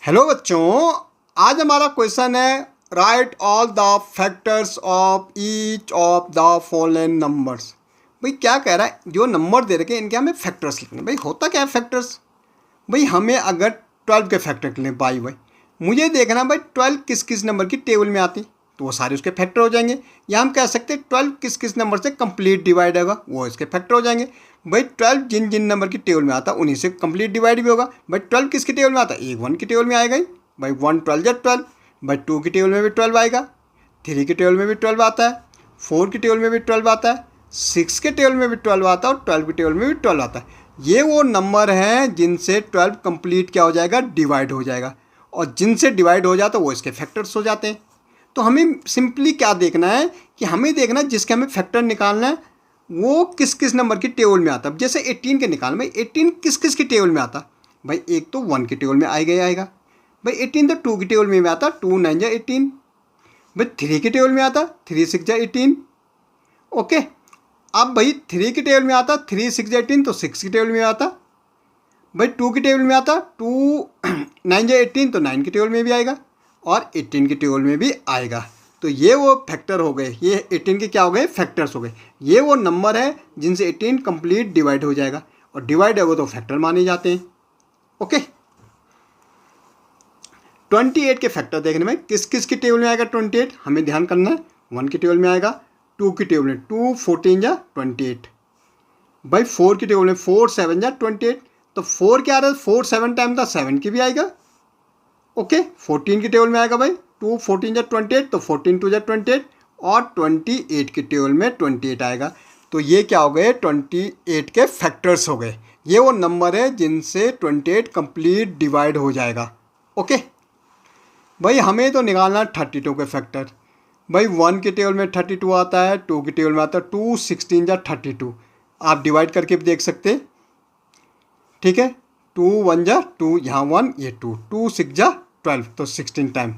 Hello बच्चों, आज हमारा क्वेश्चन है right all the factors of each of the following numbers. भाई क्या कह रहा है, जो नंबर दे रखे हैं इनके हमें फैक्टर्स लिखने। भाई होता क्या है फैक्टर्स? भाई हमें अगर 12 के फैक्टर लें बाई वाई, मुझे देखना भाई 12 किस किस नंबर की टेबल में आती, तो वो सारे उसके फैक्टर हो जाएंगे। या हम कह सकते हैं 12 किस किस नंबर से कंप्लीट डिवाइड होगा, वो इसके फैक्टर हो जाएंगे। भाई 12 जिन जिन नंबर की टेबल में आता उन्हीं से कंप्लीट डिवाइड भी होगा। भाई 12 किसकी टेबल में आता है? एक 1 की टेबल में आएगा ही। भाई 1 12 या 12। भाई 2 की टेबल में भी 12 आएगा, 3 की टेबल में भी 12 आता है, 4 की टेबल में भी 12 आता है, 6 के टेबल में भी 12 आता है और 12 की टेबल में भी 12 आता है। ये वो नंबर हैं जिनसे 12 कंप्लीट क्या हो जाएगा, डिवाइड हो जाएगा। और जिनसे डिवाइड हो जाता है वो इसके फैक्टर्स हो जाते हैं। तो हमें सिंपली क्या देखना है कि हमें देखना है जिसके हमें फैक्टर निकालना है वो किस किस नंबर की टेबल में आता है। जैसे 18 के निकाल, भाई 18 किस किस की टेबल में आता? भाई एक तो 1 की टेबल में आएगा। भाई 18 तो 2 की टेबल में भी आता, 2 9 जा 18। भाई 3 की टेबल में आता, 3 6 जा 18। ओके, अब भाई 3 की टेबल में आता 3 6 जा 18, तो 6 की टेबल में आता। भाई 2 की टेबल में आता 2 9 जा 18, तो 9 की टेबल में भी आएगा और 18 की टेबल में भी आएगा। तो ये वो फैक्टर हो गए, ये 18 के क्या हो गए, फैक्टर्स हो गए। ये वो नंबर है जिनसे 18 कंप्लीट डिवाइड हो जाएगा, और डिवाइड होगा तो फैक्टर माने जाते हैं। ओके, 28 के फैक्टर देखने में किस किस की टेबल में आएगा 28, हमें ध्यान करना है। 1 की टेबल में आएगा, 2 की टेबल में 2 14 जा 28। भाई 4 की टेबल में 4 7 जा 28, तो 4 क्या आ रहा है, 4 7 टाइम था, 7 की भी आएगा। ओके, 14 की टेबल में आएगा भाई 2 14 जा 28, तो 14 2 जा 28 और 28 की टेबल में 28 आएगा। तो ये क्या हो गए, 28 के फैक्टर्स हो गए। ये वो नंबर है जिनसे 28 कंप्लीट डिवाइड हो जाएगा। ओके भाई, हमें तो निकालना 32 के फैक्टर। भाई 1 की टेबल में 32 आता है, 2 की टेबल में आता है 2 16 जा 32। आप डिवाइड करके भी देख सकते, ठीक है। 2 1 जा 2, यहाँ 1 ये 2, 2 6 जा 12, तो 16 टाइम।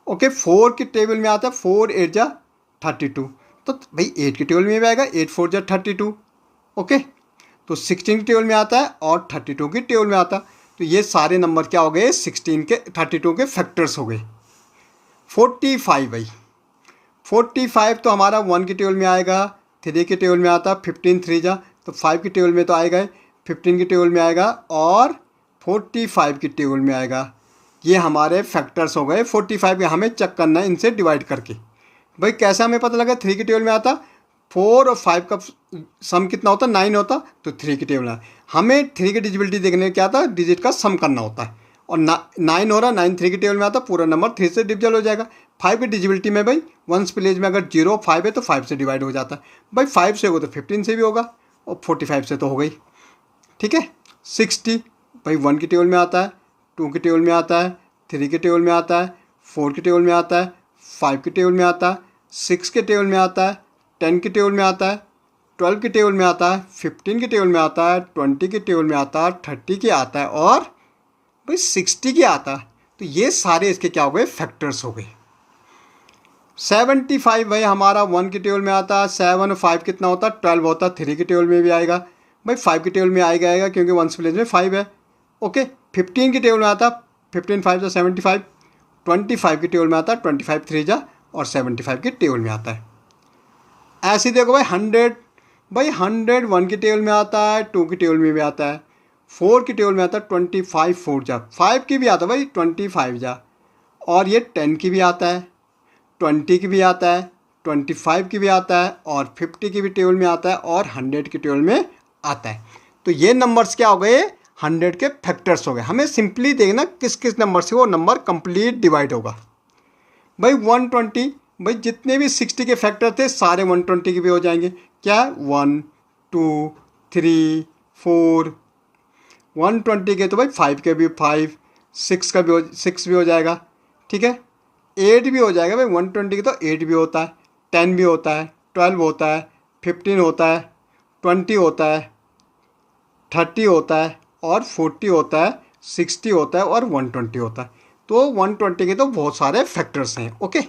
ओके, 4 की टेबल में आता है 4 8 जा 32, तो भाई 8 की टेबल में भी आएगा, 8 4 जा 32। ओके, तो 16 की टेबल में आता है और 32 की टेबल में आता है। तो ये सारे नंबर क्या हो गए, 16 के 32 के फैक्टर्स हो गए। 45 भाई 45 तो हमारा 1 की टेबल में आएगा, 3 की टेबल में आता, 15 3 जा, तो 5 की टेबल में तो आएगा, 15 की टेबल में आएगा और 45 की टेबल में आएगा। ये हमारे फैक्टर्स हो गए 45 के। हमें चेक करना है इनसे डिवाइड करके। भाई कैसे हमें पता लगा, 3 की टेबल में आता 4 और 5 का सम कितना होता, 9 होता, तो 3 की टेबल में हमें 3 की डिजिबिलिटी देखने में क्या आता, डिजिट का सम करना होता है। और 9 हो रहा, 9 3 की टेबल में आता, पूरा नंबर 3 से डिविजल हो जाएगा। 5 की डिजिबिलिटी में भाई वंस प्लेस में अगर 0 5 है तो 5 से डिवाइड हो जाता है। भाई 5 से होगा तो 15 से भी होगा और 45 से तो हो गई, ठीक है। 60 भाई 1 की टेबल में आता है, 2 की टेबल में आता है, 3 की टेबल में आता है, 4 की टेबल में आता है, 5 की टेबल में आता है, 6 के टेबल में आता है, 10 की टेबल में आता है, 12 की टेबल में आता है, 15 की टेबल में आता है, 20 की टेबल में आता है, 30 की आता है और भाई 60 की आता है। तो ये सारे इसके क्या हो गए, फैक्टर्स हो गए। 75 भाई हमारा 1 की टेबल में आता है, 7 और 5 कितना होता है, 12 होता है, 3 की टेबल में भी आएगा। भाई 5 की टेबल में आएगा क्योंकि वंस प्लेस में 5 है। ओके, 15 की टेबल में आता, 15 5 जा 75, 25 की टेबल में आता है, 25 3 जा और 75 की टेबल में आता है। ऐसे देखो भाई 100, भाई 100 1 की टेबल में आता है, 2 की टेबल में भी आता है, 4 की टेबल में आता है, 25 4 जा, 5 की भी आता है भाई 25 जा, और ये 10 की भी आता है, 20 की भी आता है, 25 की भी आता है और 50 की भी टेबल में आता है और 100 की टेबल में आता है। तो ये नंबर्स क्या हो गए, 100 के फैक्टर्स हो गए। हमें सिंपली देखना किस किस नंबर से वो नंबर कंप्लीट डिवाइड होगा। भाई 120, भाई जितने भी 60 के फैक्टर थे सारे 120 के भी हो जाएंगे। क्या, 1 2 3 4, 120 के तो भाई 5 के भी 5, 6 का भी 6 भी हो जाएगा, ठीक है। 8 भी हो जाएगा भाई, 120 के तो 8 भी होता है, 10 भी होता है, 12 होता है, 15 होता है, 20 होता है, 30 होता है और 40 होता है, 60 होता है और 120 होता है। तो 120 के तो बहुत सारे फैक्टर्स हैं। ओके।